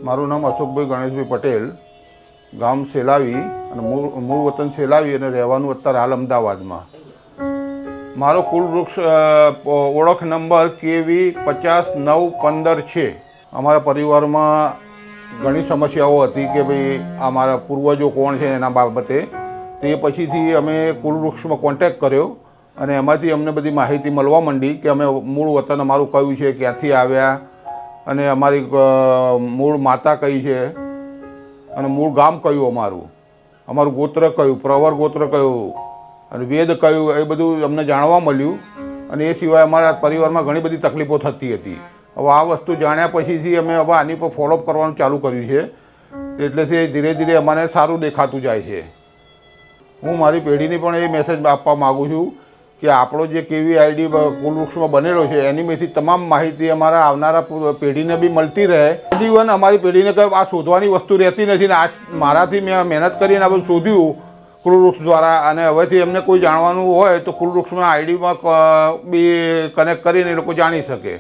મારું નામ અશોકભાઈ ગણેશભાઈ પટેલ, ગામ સેલાવી અને મૂળ વતન સેલાવી અને રહેવાનું અત્યારે હાલ અમદાવાદમાં. મારો કુલ વૃક્ષ ઓળખ નંબર KV50-915 છે. અમારા પરિવારમાં ઘણી સમસ્યાઓ હતી કે ભાઈ અમારા પૂર્વજો કોણ છે એના બાબતે. તે પછીથી અમે કુલ વૃક્ષમાં કોન્ટેક્ટ કર્યો અને એમાંથી અમને બધી માહિતી મળવા માંડી કે અમે મૂળ વતન અમારું કયું છે, ક્યાંથી આવ્યા અને અમારી મૂળ માતા કઈ છે અને મૂળ ગામ કયું અમારું ગોત્ર કયું, પ્રવર ગોત્ર કયું અને વેદ કયું, એ બધું અમને જાણવા મળ્યું. અને એ સિવાય અમારા પરિવારમાં ઘણી બધી તકલીફો થતી હતી. હવે આ વસ્તુ જાણ્યા પછીથી અમે હવે આની પર ફોલોઅપ કરવાનું ચાલુ કર્યું છે. એટલે તે ધીરે ધીરે અમને સારું દેખાતું જાય છે. હું મારી પેઢીને પણ એ મેસેજ આપવા માગું છું કે આપણો જે KVID કુલ વૃક્ષમાં બનેલો છે એનીમાંથી તમામ માહિતી અમારા આવનારા પેઢીને બી મળતી રહે. જીવન અમારી પેઢીને કંઈ આ શોધવાની વસ્તુ રહેતી નથી ને આ મારાથી મેં મહેનત કરીને આ બધું શોધ્યું કુલ વૃક્ષ દ્વારા. અને હવેથી એમને કોઈ જાણવાનું હોય તો કુલ વૃક્ષના આઈડીમાં બી કનેક્ટ કરીને એ લોકો જાણી શકે.